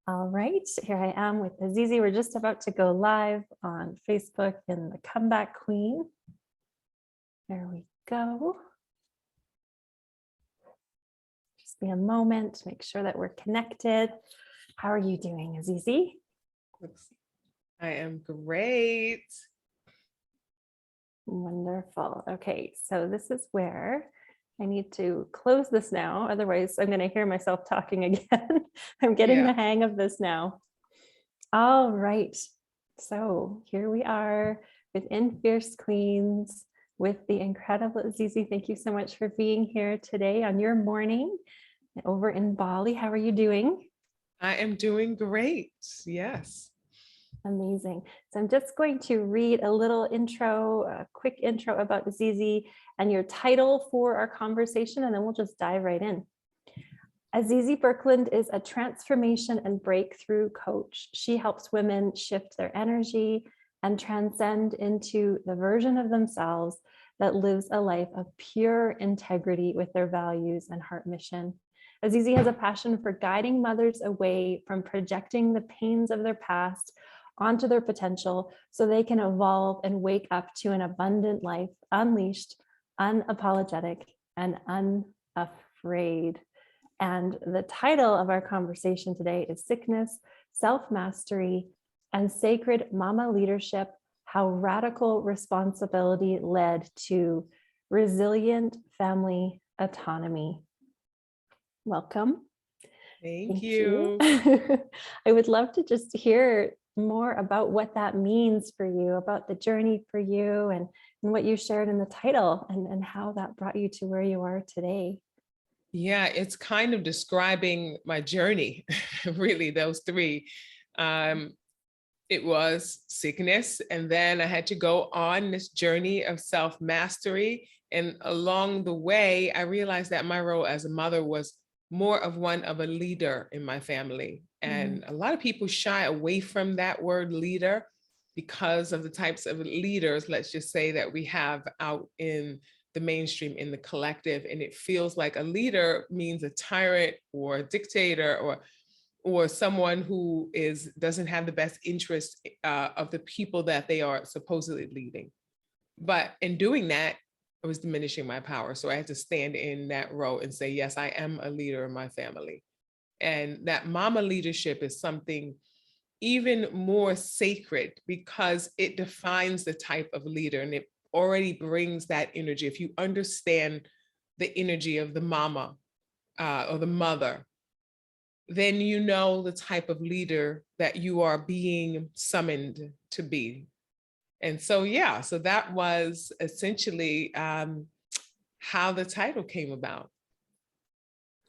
All right, here I am with Azizi. We're just about to go live on Facebook in the Comeback Queen. There we go. Just be a moment to make sure that we're connected. How are you doing, Azizi? I am great. Wonderful. Okay, so this is where I need to close this now. Otherwise, I'm going to hear myself talking again. I'm getting the hang of this now. All right. So here we are within Fierce Queens with the incredible Azizi. Thank you so much for being here today on your morning over in Bali. How are you doing? I am doing great. Yes. Amazing. So I'm just going to read a little intro, a quick intro about Azizi and your title for our conversation, and then we'll just dive right in. Azizi Birkeland is a transformation and breakthrough coach. She helps women shift their energy and transcend into the version of themselves that lives a life of pure integrity with their values and heart mission. Azizi has a passion for guiding mothers away from projecting the pains of their past onto their potential so they can evolve and wake up to an abundant life, unleashed, unapologetic, and unafraid. And the title of our conversation today is Sickness, Self-Mastery, and Sacred Mama Leadership, How Radical Responsibility Led to Resilient Family Autonomy. Welcome. Thank you. I would love to just hear more about what that means for you, about the journey for you and what you shared in the title and how that brought you to where you are today. Yeah, it's kind of describing my journey, really, those three. It was sickness, and then I had to go on this journey of self-mastery. And along the way, I realized that my role as a mother was more of one of a leader in my family. And a lot of people shy away from that word leader because of the types of leaders, let's just say, that we have out in the mainstream, in the collective. And it feels like a leader means a tyrant or a dictator or someone who doesn't have the best interest of the people that they are supposedly leading. But in doing that, I was diminishing my power. So I had to stand in that role and say, yes, I am a leader in my family. And that mama leadership is something even more sacred because it defines the type of leader, and it already brings that energy. If you understand the energy of the mama or the mother, then you know the type of leader that you are being summoned to be. And so, yeah, so that was essentially how the title came about.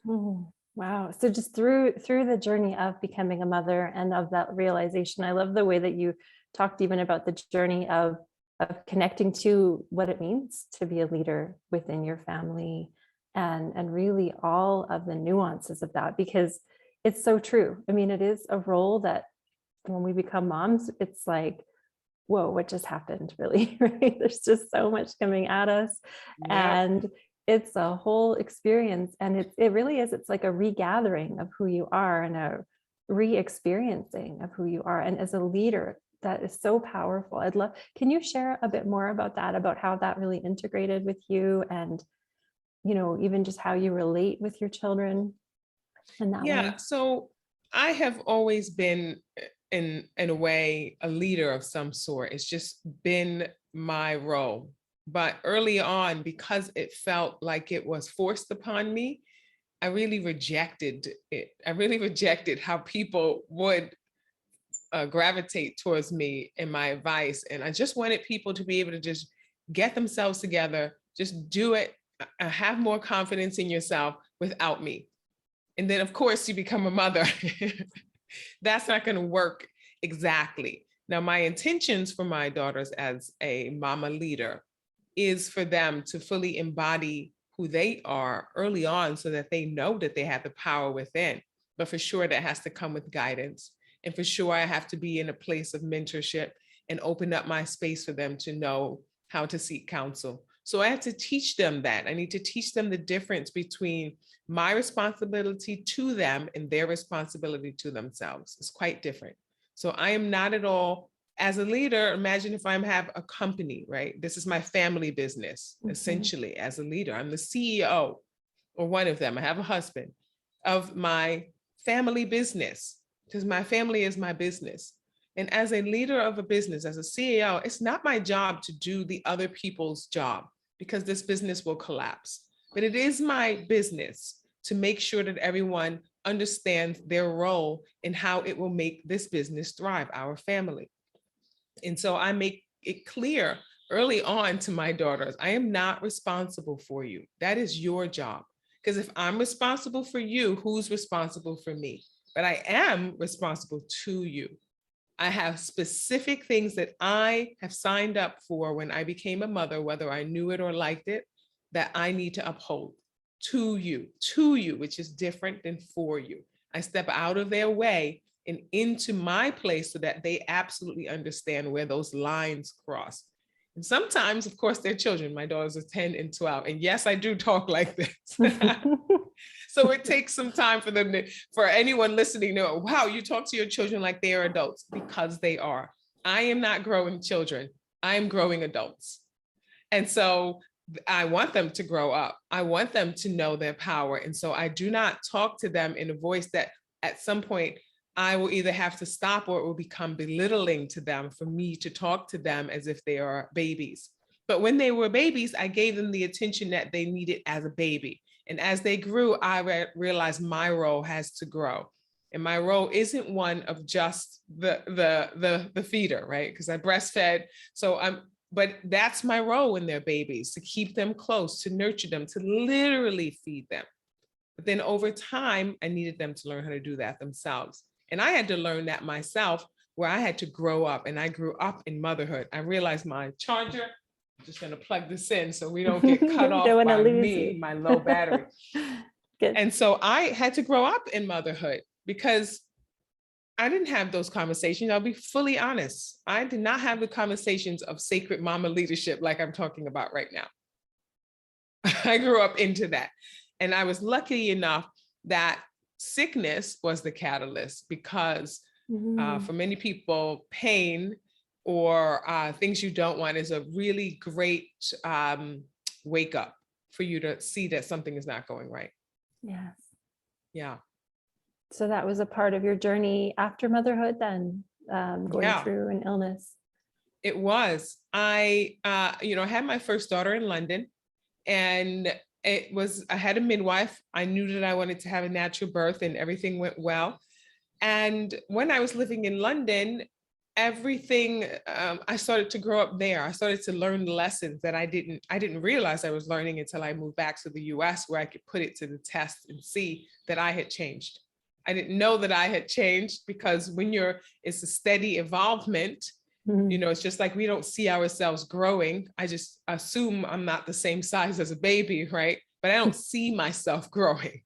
Oh, wow. So just through the journey of becoming a mother and of that realization, I love the way that you talked even about the journey of connecting to what it means to be a leader within your family and really all of the nuances of that, because it's so true. I mean, it is a role that when we become moms, it's like, whoa, what just happened, really, right? There's just so much coming at us. Yep. And it's a whole experience. And it really is, it's like a regathering of who you are and a re-experiencing of who you are. And as a leader, that is so powerful. Can you share a bit more about that, about how that really integrated with you and, you know, even just how you relate with your children in that way? So I have always been in a way, a leader of some sort. It's just been my role. But early on, because it felt like it was forced upon me, I really rejected it. I really rejected how people would gravitate towards me and my advice. And I just wanted people to be able to just get themselves together, just do it, have more confidence in yourself without me. And then, of course, you become a mother. That's not going to work exactly. Now, my intentions for my daughters as a mama leader is for them to fully embody who they are early on so that they know that they have the power within. But for sure, that has to come with guidance. And for sure, I have to be in a place of mentorship and open up my space for them to know how to seek counsel. So I have to teach them that. I need to teach them the difference between my responsibility to them and their responsibility to themselves. It's quite different. So I am not at all, as a leader, imagine if I have a company, right? This is my family business, essentially, as a leader. I'm the CEO, or one of them. I have a husband, of my family business, because my family is my business. And as a leader of a business, as a CEO, it's not my job to do the other people's job, because this business will collapse. But it is my business to make sure that everyone understands their role and how it will make this business thrive, our family. And so I make it clear early on to my daughters, I am not responsible for you. That is your job. Because if I'm responsible for you, who's responsible for me? But I am responsible to you. I have specific things that I have signed up for when I became a mother, whether I knew it or liked it, that I need to uphold to you, which is different than for you. I step out of their way and into my place so that they absolutely understand where those lines cross. And sometimes, of course, they're children. My daughters are 10 and 12. And yes, I do talk like this. So it takes some time for them to, for anyone listening to know, wow, you talk to your children like they are adults, because they are. I am not growing children. I am growing adults. And so I want them to grow up. I want them to know their power. And so I do not talk to them in a voice that at some point I will either have to stop, or it will become belittling to them for me to talk to them as if they are babies. But when they were babies, I gave them the attention that they needed as a baby. And as they grew, I realized my role has to grow. And my role isn't one of just the feeder, right? Because I breastfed. But that's my role when they're babies, to keep them close, to nurture them, to literally feed them. But then over time, I needed them to learn how to do that themselves. And I had to learn that myself, where I had to grow up, and I grew up in motherhood. I realized my charger, I'm just going to plug this in so we don't get cut off by me, my low battery. Good. And so I had to grow up in motherhood, because I didn't have those conversations. I'll be fully honest. I did not have the conversations of sacred mama leadership like I'm talking about right now. I grew up into that. And I was lucky enough that sickness was the catalyst, because for many people, pain or things you don't want is a really great wake up for you to see that something is not going right. Yes. Yeah. So that was a part of your journey after motherhood then, going through an illness. It was. I had my first daughter in London, and I had a midwife. I knew that I wanted to have a natural birth, and everything went well. And when I was living in London, everything, I started to grow up there. I started to learn lessons that I didn't realize I was learning until I moved back to the US, where I could put it to the test and see that I had changed. I didn't know that I had changed, because when it's a steady evolvement, it's just like we don't see ourselves growing. I just assume I'm not the same size as a baby, right? But I don't see myself growing.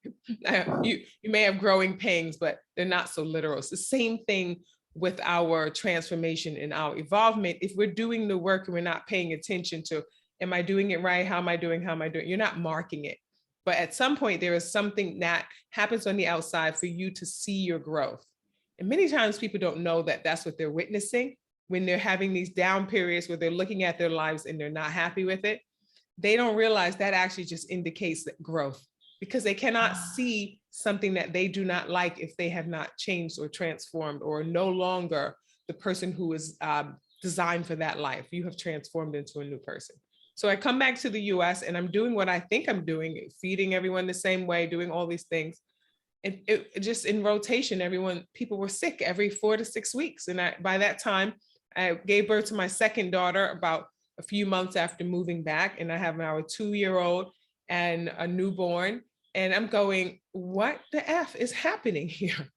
You may have growing pains, but they're not so literal. It's the same thing with our transformation and our evolvement. If we're doing the work and we're not paying attention to, am I doing it right? How am I doing? You're not marking it. But at some point, there is something that happens on the outside for you to see your growth. And many times people don't know that that's what they're witnessing when they're having these down periods where they're looking at their lives and they're not happy with it. They don't realize that actually just indicates that growth, because they cannot see something that they do not like if they have not changed or transformed, or no longer the person who is designed for that life. You have transformed into a new person. So I come back to the US, and I'm doing what I think I'm doing, feeding everyone the same way, doing all these things. And it just in rotation, people were sick every 4 to 6 weeks. And by that time, I gave birth to my second daughter about a few months after moving back. And I have now a 2-year-old and a newborn. And I'm going, what the F is happening here?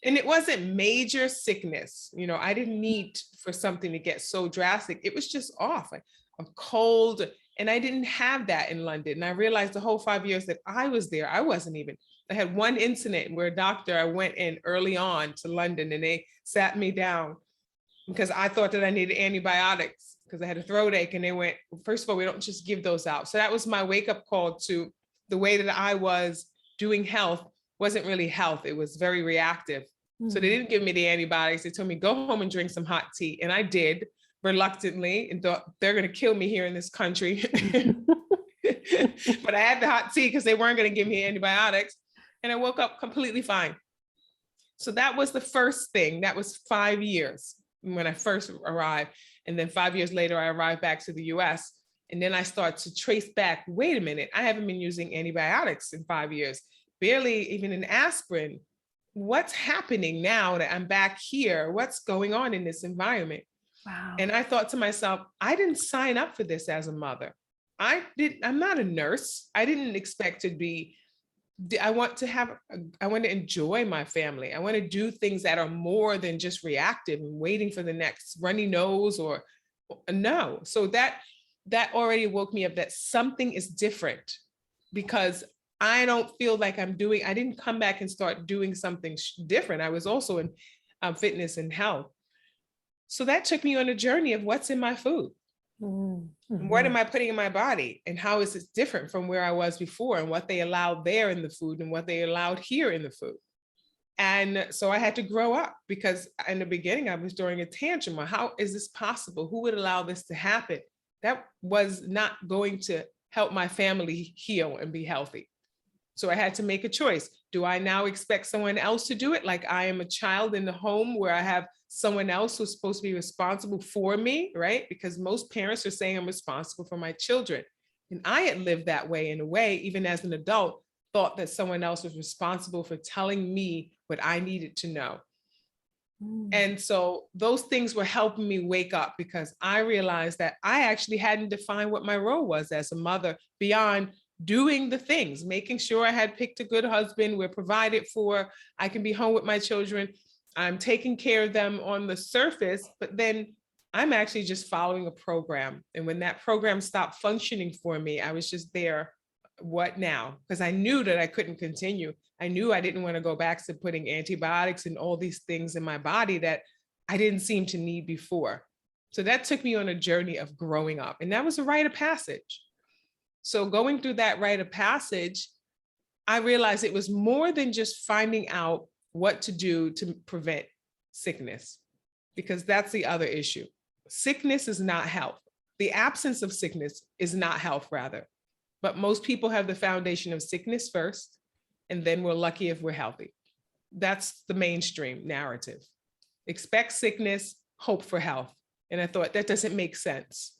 And it wasn't major sickness. I didn't need for something to get so drastic. It was just off, like a cold. And I didn't have that in London. And I realized the whole 5 years that I was there, I had one incident where I went in early on to London, and they sat me down because I thought that I needed antibiotics. because I had a throat ache, and they went, first of all, we don't just give those out. So that was my wake up call to the way that I was doing health wasn't really health. It was very reactive. So they didn't give me the antibiotics. They told me, go home and drink some hot tea. And I did reluctantly, and thought they're going to kill me here in this country. But I had the hot tea because they weren't going to give me antibiotics. And I woke up completely fine. So that was the first thing. That was 5 years when I first arrived. And then 5 years later, I arrived back to the US. And then I start to trace back, wait a minute, I haven't been using antibiotics in 5 years, barely even an aspirin. What's happening now that I'm back here? What's going on in this environment? Wow. And I thought to myself, I didn't sign up for this as a mother. I'm not a nurse. I didn't expect to be, I want to enjoy my family. I want to do things that are more than just reactive and waiting for the next runny nose or no. So that already woke me up that something is different, because I don't feel like I didn't come back and start doing something different. I was also in fitness and health. So that took me on a journey of what's in my food. Mm-hmm. What am I putting in my body, and how is it different from where I was before, and what they allowed there in the food and what they allowed here in the food. And so I had to grow up, because in the beginning I was throwing a tantrum. How is this possible? Who would allow this to happen? That was not going to help my family heal and be healthy. So I had to make a choice. Do I now expect someone else to do it? Like I am a child in the home where I have someone else who's supposed to be responsible for me, right? Because most parents are saying I'm responsible for my children. And I had lived that way in a way, even as an adult, thought that someone else was responsible for telling me what I needed to know. And so those things were helping me wake up, because I realized that I actually hadn't defined what my role was as a mother beyond doing the things, making sure I had picked a good husband, we're provided for, I can be home with my children, I'm taking care of them on the surface, but then I'm actually just following a program. And when that program stopped functioning for me, I was just there, what now? Because I knew that I couldn't continue. I knew I didn't want to go back to putting antibiotics and all these things in my body that I didn't seem to need before. So that took me on a journey of growing up. And that was a rite of passage. So going through that rite of passage, I realized it was more than just finding out what to do to prevent sickness, because that's the other issue. Sickness is not health. The absence of sickness is not health, rather. But most people have the foundation of sickness first, and then we're lucky if we're healthy. That's the mainstream narrative. Expect sickness, hope for health. And I thought that doesn't make sense,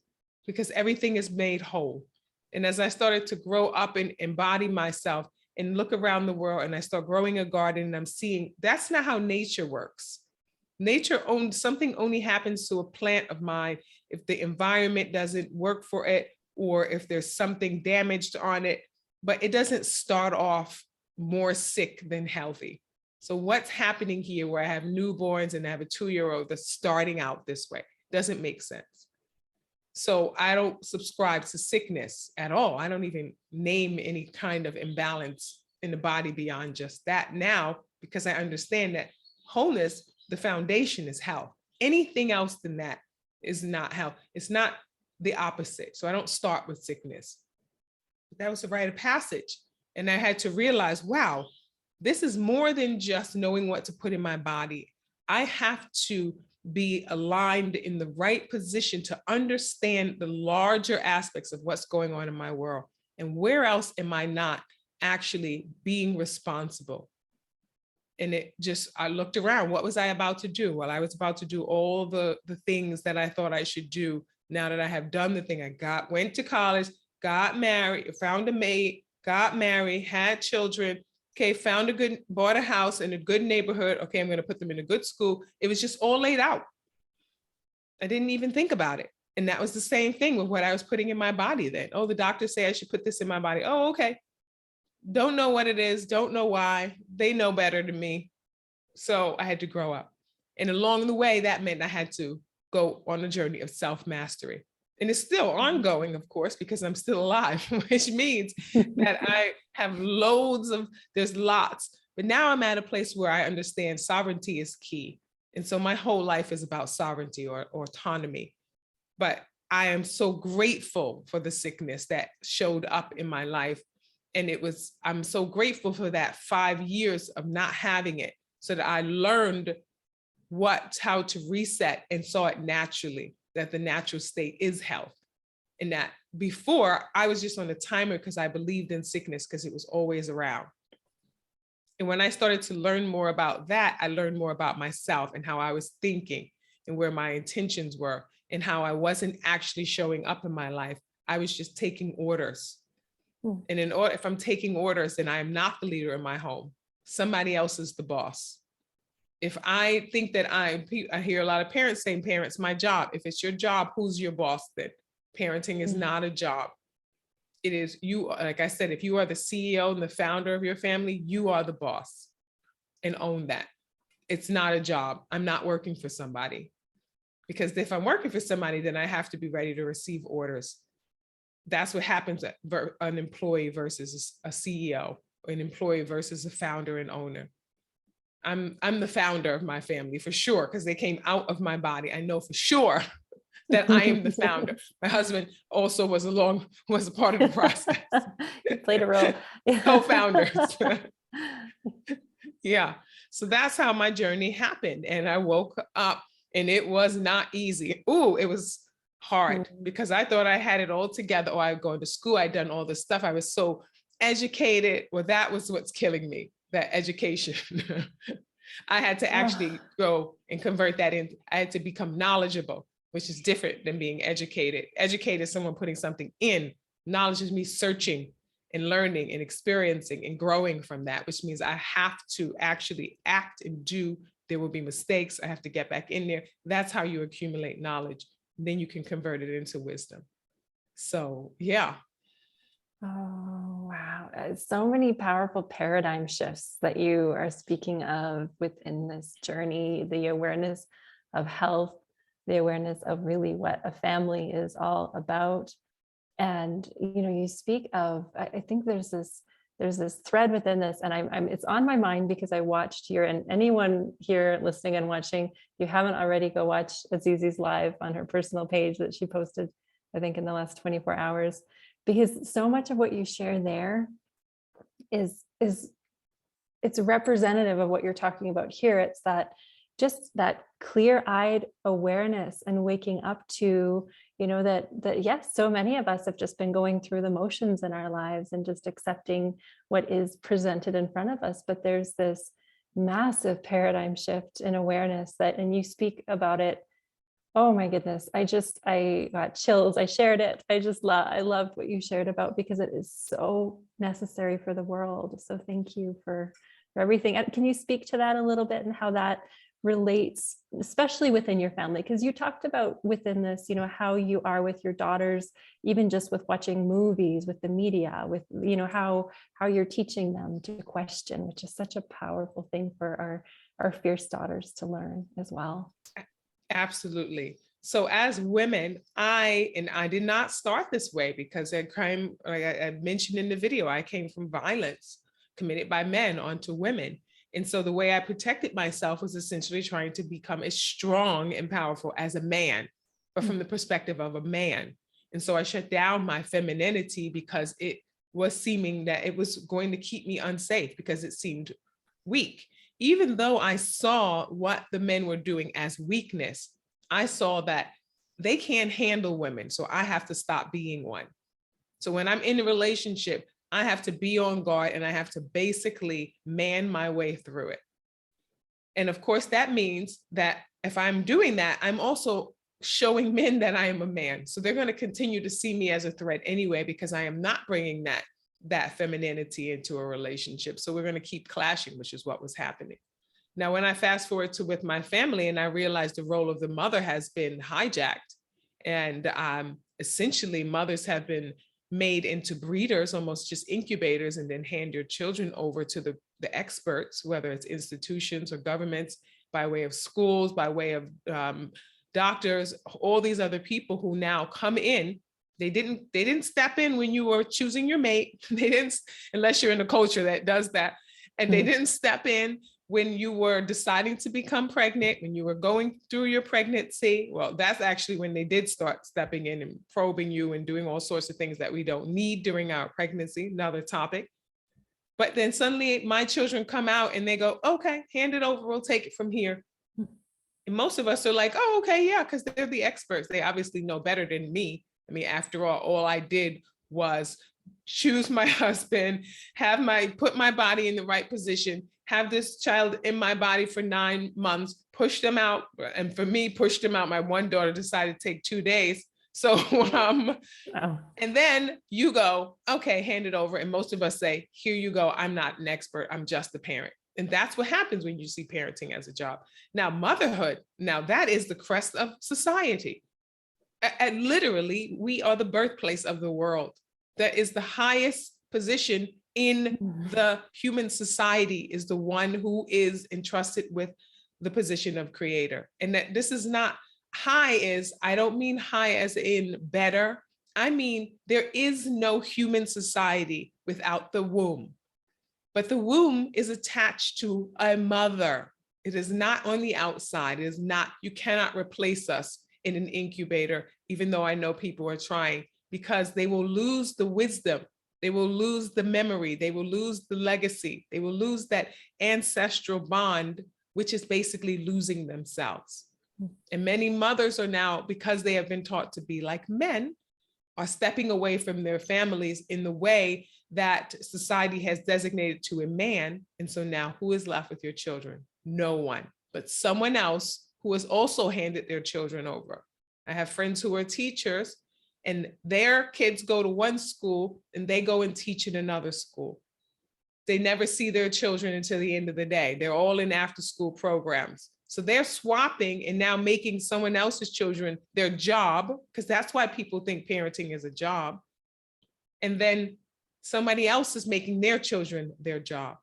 because everything is made whole. And as I started to grow up and embody myself and look around the world, and I start growing a garden, and I'm seeing that's not how nature works. Nature something only happens to a plant of mine if the environment doesn't work for it, or if there's something damaged on it, but it doesn't start off more sick than healthy. So what's happening here where I have newborns and I have a 2-year-old that's starting out this way doesn't make sense. So I don't subscribe to sickness at all. I don't even name any kind of imbalance in the body beyond just that now, because I understand that wholeness, the foundation is health. Anything else than that is not health. It's not the opposite. So I don't start with sickness. That was a rite of passage. And I had to realize, wow, this is more than just knowing what to put in my body. I have to be aligned in the right position to understand the larger aspects of what's going on in my world. And where else am I not actually being responsible? And I looked around. What was I about to do? Well, I was about to do all the things that I thought I should do. Now that I have done the thing, went to college, got married, found a mate, got married, had children, okay, bought a house in a good neighborhood. Okay, I'm going to put them in a good school. It was just all laid out. I didn't even think about it. And that was the same thing with what I was putting in my body then. Oh, the doctor said I should put this in my body. Oh, okay. Don't know what it is. Don't know why. They know better than me. So I had to grow up. And along the way, that meant I had to go on a journey of self-mastery. And it's still ongoing, of course, because I'm still alive, which means that I have there's lots. But now I'm at a place where I understand sovereignty is key. And so my whole life is about sovereignty or autonomy. But I am so grateful for the sickness that showed up in my life. And I'm so grateful for that 5 years of not having it, so that I learned how to reset and saw it naturally, that the natural state is health. And that before I was just on a timer because I believed in sickness because it was always around. And when I started to learn more about that, I learned more about myself and how I was thinking and where my intentions were and how I wasn't actually showing up in my life. I was just taking orders. And if I'm taking orders, then I am not the leader in my home. Somebody else is the boss. If I think that I hear a lot of parents saying, parents, my job. If it's your job, who's your boss then? Parenting is not a job. It is you. Like I said, if you are the CEO and the founder of your family, you are the boss, and own that. It's not a job. I'm not working for somebody, because if I'm working for somebody, then I have to be ready to receive orders. That's what happens at an employee versus a CEO, or an employee versus a founder and owner. I'm the founder of my family for sure, because they came out of my body. I know for sure that I am the founder. My husband also was a part of the process. He played a role. Co-founders. Yeah. So that's how my journey happened. And I woke up and it was not easy. Ooh, it was hard because I thought I had it all together. Or I'd gone to school, I'd done all this stuff. I was so educated. Well, that was what's killing me, that education. I had to actually go and convert that in. I had to become knowledgeable, which is different than being educated. Educated is someone putting something in. Knowledge is me searching and learning and experiencing and growing from that, which means I have to actually act and do. There will be mistakes. I have to get back in there. That's how you accumulate knowledge. Then you can convert it into wisdom. So, yeah. Oh, wow. So many powerful paradigm shifts that you are speaking of within this journey, the awareness of health, the awareness of really what a family is all about. And, you speak of, I think there's this thread within this, and it's on my mind because I watched and anyone here listening and watching, if you haven't already, go watch Azizi's live on her personal page that she posted, I think in the last 24 hours, because so much of what you share there is it's representative of what you're talking about here. It's just that clear-eyed awareness and waking up to, that yes, so many of us have just been going through the motions in our lives and just accepting what is presented in front of us. But there's this massive paradigm shift in awareness and you speak about it. Oh my goodness. I got chills. I shared it. I loved what you shared about, because it is so necessary for the world. So thank you for everything. Can you speak to that a little bit and how that relates, especially within your family? Because you talked about within this, how you are with your daughters, even just with watching movies, with the media, with, how you're teaching them to question, which is such a powerful thing for our fierce daughters to learn as well. Absolutely. So as women, I did not start this way, because like I mentioned in the video, I came from violence committed by men onto women. And so the way I protected myself was essentially trying to become as strong and powerful as a man, but from the perspective of a man. And so I shut down my femininity because it was seeming that it was going to keep me unsafe, because it seemed weak. Even though I saw what the men were doing as weakness, I saw that they can't handle women. So I have to stop being one. So when I'm in a relationship, I have to be on guard and I have to basically man my way through it. And of course, that means that if I'm doing that, I'm also showing men that I am a man. So they're going to continue to see me as a threat anyway, because I am not bringing that femininity into a relationship. So we're going to keep clashing, which is what was happening. Now, when I fast forward to with my family, and I realized the role of the mother has been hijacked, and essentially mothers have been made into breeders, almost just incubators, and then hand your children over to the experts, whether it's institutions or governments, by way of schools, by way of doctors, all these other people who now come in. They didn't step in when you were choosing your mate. They didn't, unless you're in a culture that does that. And they didn't step in when you were deciding to become pregnant, when you were going through your pregnancy, well, that's actually when they did start stepping in and probing you and doing all sorts of things that we don't need during our pregnancy, another topic. But then suddenly my children come out and they go, okay, hand it over, we'll take it from here. And most of us are like, oh, okay, yeah, because they're the experts. They obviously know better than me. I mean, after all I did was choose my husband, put my body in the right position, have this child in my body for 9 months, push them out. And for me, pushed them out. My one daughter decided to take 2 days. So, and then you go, okay, hand it over. And most of us say, here you go. I'm not an expert. I'm just a parent. And that's what happens when you see parenting as a job. Now, motherhood, now that is the crest of society. And literally, we are the birthplace of the world. That is the highest position in the human society, is the one who is entrusted with the position of creator. And that this is not high is, I don't mean high as in better. I mean, there is no human society without the womb. But the womb is attached to a mother. It is not on the outside. It is not, you cannot replace us in an incubator, even though I know people are trying, because they will lose the wisdom. They will lose the memory. They will lose the legacy. They will lose that ancestral bond, which is basically losing themselves. And many mothers are now, because they have been taught to be like men, are stepping away from their families in the way that society has designated to a man. And so now who is left with your children? No one, but someone else who has also handed their children over. I have friends who are teachers and their kids go to one school and they go and teach in another school. They never see their children until the end of the day. They're all in after school programs. So they're swapping and now making someone else's children their job, because that's why people think parenting is a job. And then somebody else is making their children their job.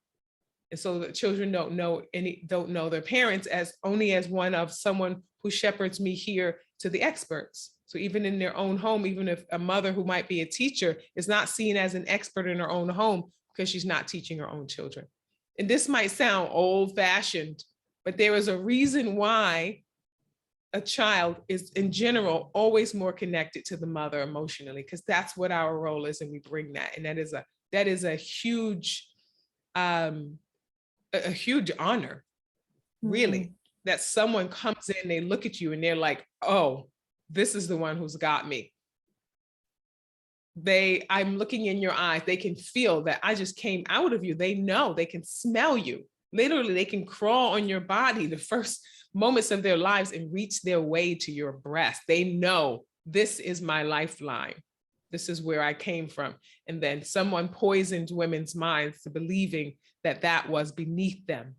And so the children don't know their parents as only as one of someone who shepherds me here to the experts. So even in their own home, even if a mother who might be a teacher is not seen as an expert in her own home because she's not teaching her own children. And this might sound old-fashioned, but there is a reason why a child is in general always more connected to the mother emotionally, because that's what our role is, and we bring that. And that is a huge honor, really, that someone comes in, they look at you and they're like, oh, this is the one who's got me. I'm looking in your eyes, they can feel that I just came out of you. They know, they can smell you. Literally, they can crawl on your body the first moments of their lives and reach their way to your breast. They know this is my lifeline. This is where I came from. And then someone poisoned women's minds to believing that that was beneath them,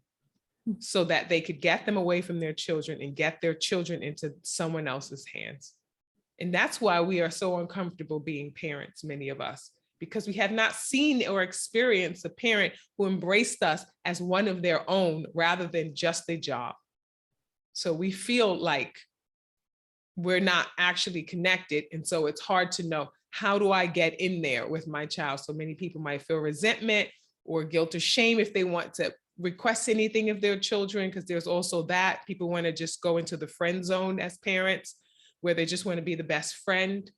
so that they could get them away from their children and get their children into someone else's hands. And that's why we are so uncomfortable being parents, many of us, because we have not seen or experienced a parent who embraced us as one of their own rather than just a job. So we feel like we're not actually connected. And so it's hard to know, how do I get in there with my child? So many people might feel resentment or guilt or shame if they want to request anything of their children, because there's also that. People want to just go into the friend zone as parents, where they just want to be the best friend.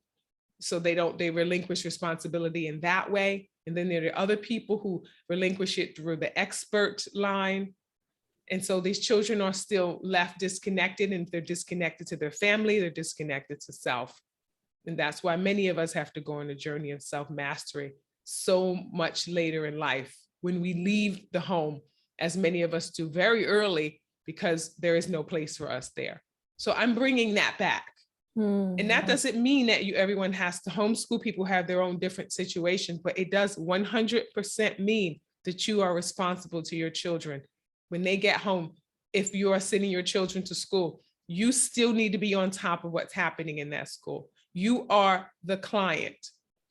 So they relinquish responsibility in that way. And then there are other people who relinquish it through the expert line. And so these children are still left disconnected, and if they're disconnected to their family, they're disconnected to self. And that's why many of us have to go on a journey of self-mastery so much later in life, when we leave the home, as many of us do very early, because there is no place for us there. So I'm bringing that back. And that doesn't mean that everyone has to homeschool. People have their own different situations, but it does 100% mean that you are responsible to your children. When they get home, if you are sending your children to school, you still need to be on top of what's happening in that school. You are the client.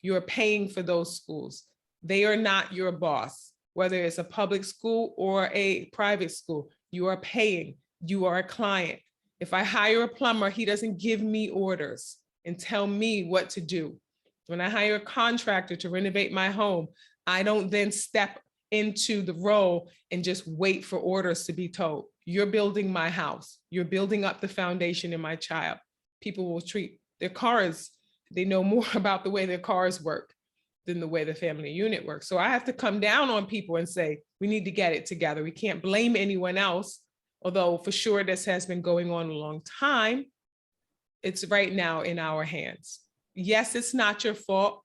You're paying for those schools. They are not your boss, whether it's a public school or a private school. You are paying. You are a client. If I hire a plumber, he doesn't give me orders and tell me what to do. When I hire a contractor to renovate my home, I don't then step into the role and just wait for orders to be told. You're building my house. You're building up the foundation in my child. People will treat their cars. They know more about the way their cars work than the way the family unit works. So I have to come down on people and say, we need to get it together. We can't blame anyone else. Although for sure this has been going on a long time, it's right now in our hands. Yes, it's not your fault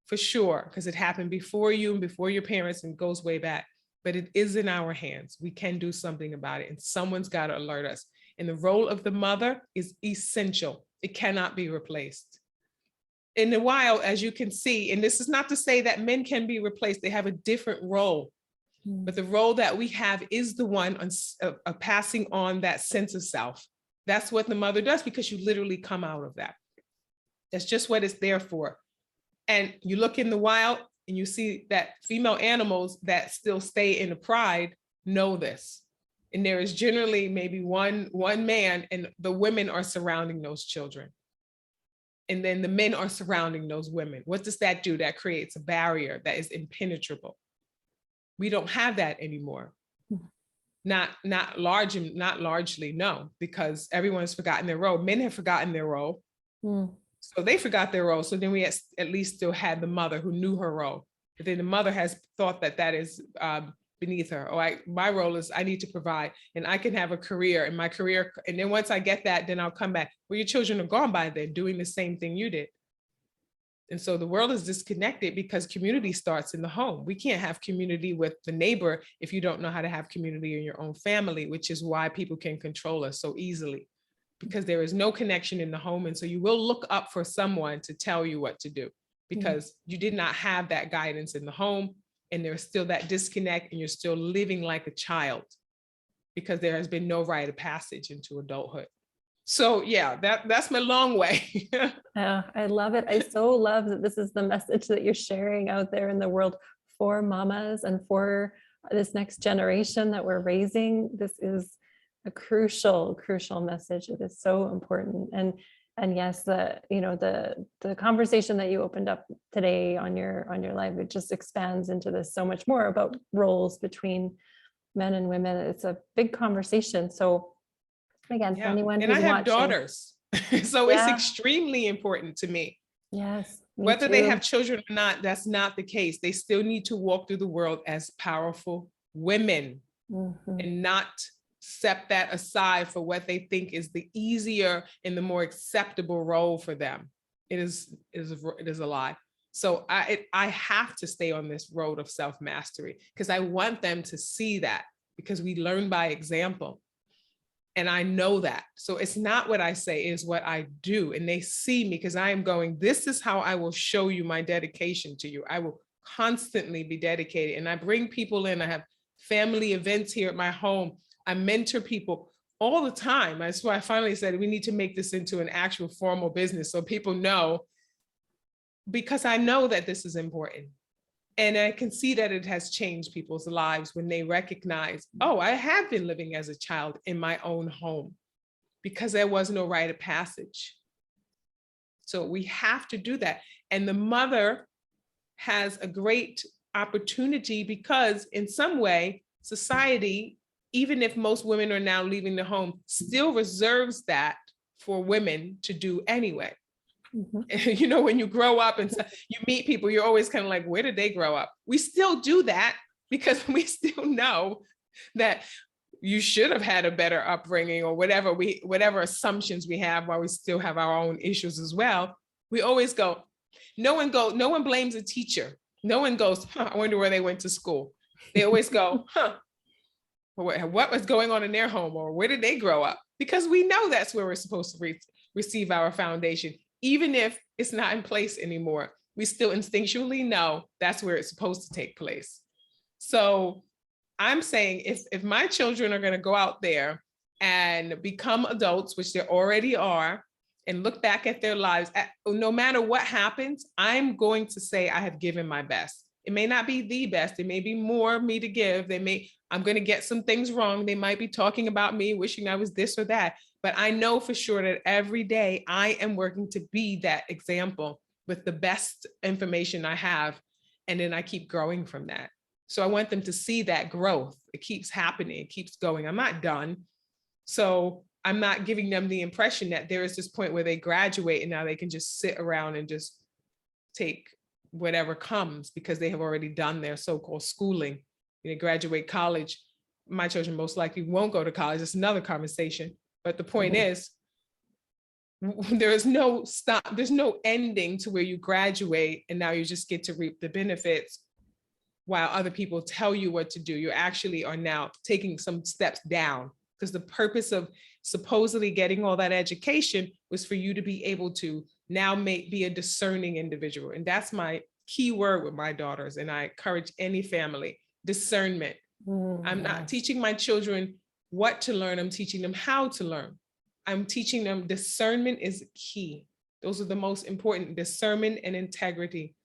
for sure, because it happened before you and before your parents and goes way back, but it is in our hands. We can do something about it, and someone's got to alert us. And the role of the mother is essential. It cannot be replaced. In a while, as you can see, and this is not to say that men can be replaced, they have a different role. But the role that we have is the one of passing on that sense of self. That's what the mother does, because you literally come out of that. That's just what it's there for. And you look in the wild and you see that female animals that still stay in the pride know this. And there is generally maybe one man, and the women are surrounding those children. And then the men are surrounding those women. What does that do? That creates a barrier that is impenetrable. We don't have that anymore. Not largely, no, because everyone's forgotten their role. Men have forgotten their role. So they forgot their role. So then we at least still had the mother who knew her role. But then the mother has thought that that is beneath her. My role is I need to provide, and I can have a career in my career. And then once I get that, then I'll come back. Well, your children are gone by then, doing the same thing you did. And so the world is disconnected because community starts in the home. We can't have community with the neighbor if you don't know how to have community in your own family, which is why people can control us so easily, because there is no connection in the home. And so you will look up for someone to tell you what to do, because you did not have that guidance in the home, and there's still that disconnect, and you're still living like a child because there has been no rite of passage into adulthood. So yeah, that's my long way. I love it. I so love that this is the message that you're sharing out there in the world for mamas and for this next generation that we're raising. This is a crucial message. It is so important. And yes, the conversation that you opened up today on your live, it just expands into this so much more about roles between men and women. It's a big conversation. So again, for anyone who's and I have watching, daughters, so it's extremely important to me. Yes, whether they have children or not, that's not the case. They still need to walk through the world as powerful women and not set that aside for what they think is the easier and the more acceptable role for them. It is a lie. So I have to stay on this road of self-mastery, because I want them to see that, because we learn by example. And I know that. So it's not what I say, it's what I do. And they see me, because I am going, this is how I will show you my dedication to you. I will constantly be dedicated. And I bring people in. I have family events here at my home. I mentor people all the time. That's why I finally said we need to make this into an actual formal business, so people know, because I know that this is important. And I can see that it has changed people's lives when they recognize, oh, I have been living as a child in my own home because there was no rite of passage. So we have to do that. And the mother has a great opportunity, because in some way, society, even if most women are now leaving the home, still reserves that for women to do anyway. You know, when you grow up and you meet people, you're always kind of like, where did they grow up? We still do that, because we still know that you should have had a better upbringing, or whatever assumptions we have, while we still have our own issues as well. We always go, no one blames a teacher. No one goes, I wonder where they went to school. They always go, what was going on in their home, or where did they grow up? Because we know that's where we're supposed to receive our foundation. Even if it's not in place anymore, we still instinctually know that's where it's supposed to take place. So I'm saying, if my children are going to go out there and become adults, which they already are, and look back at their lives, no matter what happens, I'm going to say I have given my best. It may not be the best. It may be more me to give. I'm going to get some things wrong. They might be talking about me, wishing I was this or that. But I know for sure that every day I am working to be that example with the best information I have. And then I keep growing from that. So I want them to see that growth. It keeps happening. It keeps going. I'm not done. So I'm not giving them the impression that there is this point where they graduate and now they can just sit around and just take whatever comes because they have already done their so-called schooling. They graduate college. My children most likely won't go to college. It's another conversation. But the point is, there is no stop. There's no ending to where you graduate and now you just get to reap the benefits while other people tell you what to do. You actually are now taking some steps down, because the purpose of supposedly getting all that education was for you to be able to now be a discerning individual. And that's my key word with my daughters. And I encourage any family, discernment. I'm not teaching my children what to learn. I'm teaching them how to learn. I'm teaching them discernment is key. Those are the most important: discernment and integrity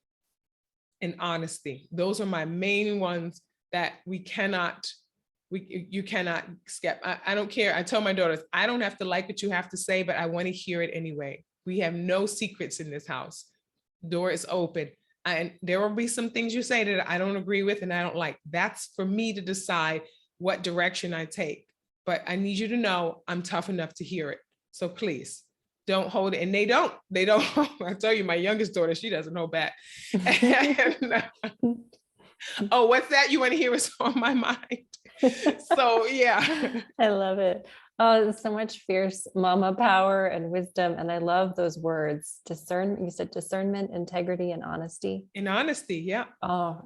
and honesty. Those are my main ones that you cannot skip. I don't care. I tell my daughters, I don't have to like what you have to say, but I want to hear it anyway. We have no secrets in this house. Door is open. And there will be some things you say that I don't agree with and I don't like. That's for me to decide what direction I take. But I need you to know I'm tough enough to hear it. So please don't hold it. And they don't. I tell you, my youngest daughter, she doesn't hold back. Oh, what's that? You want to hear what's on my mind? So yeah. I love it. Oh, there's so much fierce mama power and wisdom. And I love those words. You said discernment, integrity, and honesty. In honesty, yeah. Oh,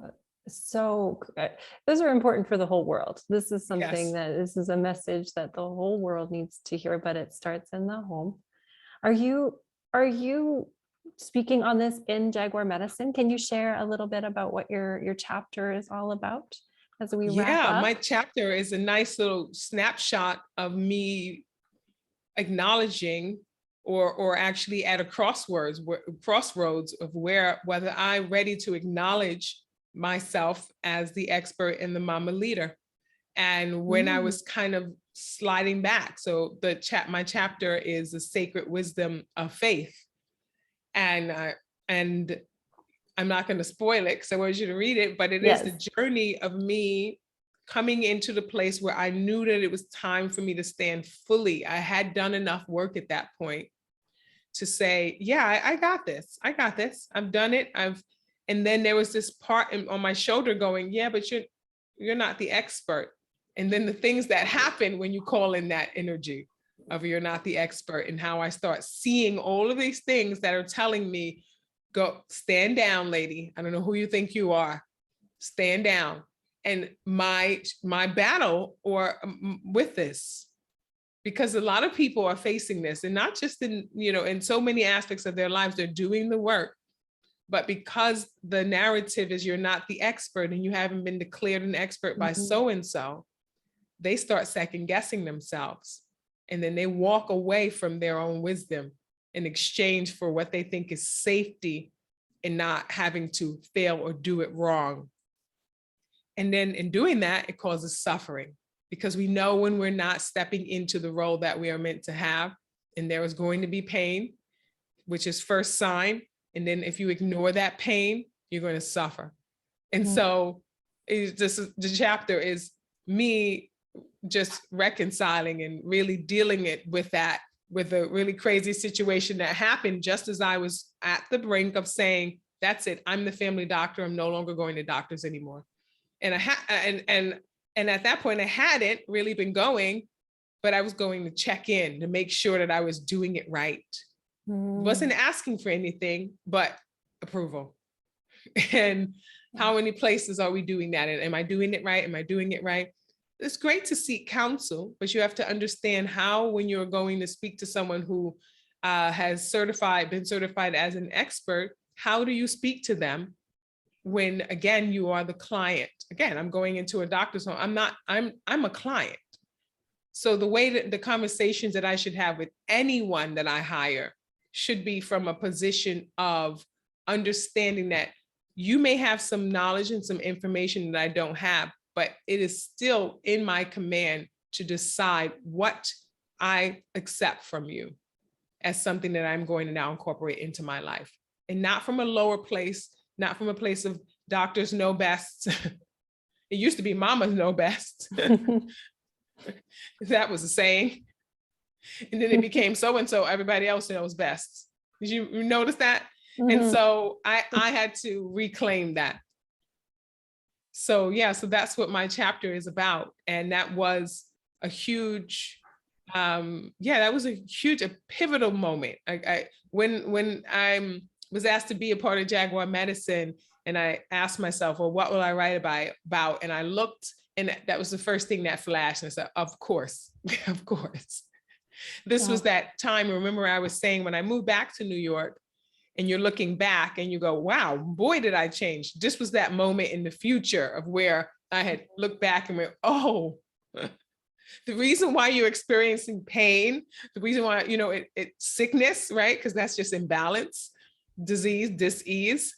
so good. Those are important for the whole world. This is something Yes. this is a message that the whole world needs to hear, but it starts in the home. Are you speaking on this in Jaguar Medicine? Can you share a little bit about what your chapter is all about as we wrap up? My chapter is a nice little snapshot of me acknowledging or actually at a crossroads of whether I'm ready to acknowledge myself as the expert and the mama leader. And when I was kind of sliding back, so my chapter is the sacred wisdom of faith. And I'm not going to spoil it because I want you to read it, but it is the journey of me coming into the place where I knew that it was time for me to stand fully. I had done enough work at that point to say, yeah, I got this. I got this. I've done it. And then there was this part on my shoulder going, yeah, but you're not the expert. And then the things that happen when you call in that energy of you're not the expert, and how I start seeing all of these things that are telling me, go stand down, lady. I don't know who you think you are. Stand down. And my battle with this, because a lot of people are facing this, and not just in so many aspects of their lives, they're doing the work. But because the narrative is you're not the expert and you haven't been declared an expert by so-and-so, they start second guessing themselves. And then they walk away from their own wisdom in exchange for what they think is safety and not having to fail or do it wrong. And then in doing that, it causes suffering, because we know when we're not stepping into the role that we are meant to have, and there is going to be pain, which is first sign. And then if you ignore that pain, you're going to suffer. And so the chapter is me just reconciling and really dealing with a really crazy situation that happened just as I was at the brink of saying, that's it, I'm the family doctor, I'm no longer going to doctors anymore. And and at that point I hadn't really been going, but I was going to check in to make sure that I was doing it right. Wasn't asking for anything but approval. And how many places are we doing that? And am I doing it right? Am I doing it right? It's great to seek counsel, but you have to understand how, when you're going to speak to someone who has been certified as an expert, how do you speak to them when, again, you are the client? Again, I'm going into a doctor's home. I'm a client. So the way that the conversations that I should have with anyone that I hire should be from a position of understanding that you may have some knowledge and some information that I don't have, but it is still in my command to decide what I accept from you as something that I'm going to now incorporate into my life. And not from a lower place, not from a place of doctors know best, It used to be mamas know best. That was a saying. And then it became so-and-so, everybody else knows best. Did you notice that? And so I had to reclaim that. So yeah, so that's what my chapter is about. And that was a huge, that was a pivotal moment. When I was asked to be a part of Jaguar Medicine, and I asked myself, well, what will I write about? And I looked, and that was the first thing that flashed. And I said, of course, of course. This was that time, remember I was saying, when I moved back to New York, and you're looking back and you go, wow, boy, did I change. This was that moment in the future of where I had looked back and went, oh, the reason why you're experiencing pain, the reason why, it's sickness, right? Because that's just imbalance, disease, dis-ease,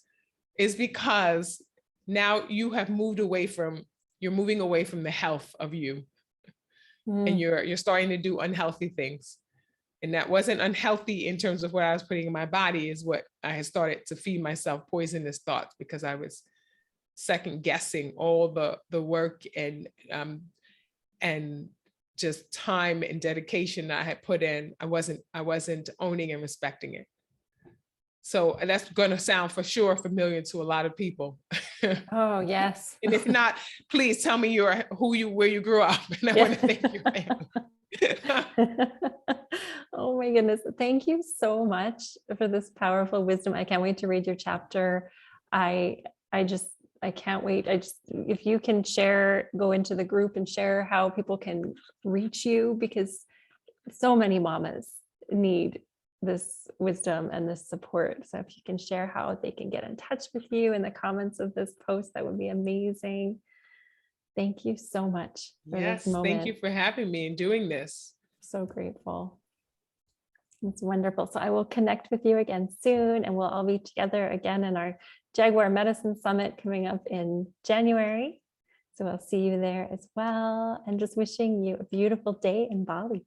is because now you have you're moving away from the health of you. And you're starting to do unhealthy things. And that wasn't unhealthy in terms of what I was putting in my body, is what I had started to feed myself poisonous thoughts, because I was second guessing all the work and just time and dedication that I had put in. I wasn't owning and respecting it. So that's going to sound for sure familiar to a lot of people. Oh, yes. And if not, please tell me where you grew up. And I want to thank your family. Oh my goodness. Thank you so much for this powerful wisdom. I can't wait to read your chapter. I can't wait. If you can go into the group and share how people can reach you, because so many mamas need this wisdom and this support. So if you can share how they can get in touch with you in the comments of this post, that would be amazing. Thank you so much for this moment. Thank you for having me and doing this. So grateful. It's wonderful. So I will connect with you again soon, and we'll all be together again in our Jaguar Medicine Summit coming up in January. So I'll see you there as well. And just wishing you a beautiful day in Bali.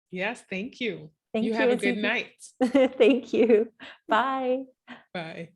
Yes, thank you. Thank you. You have a good night. Thank you. Bye. Bye.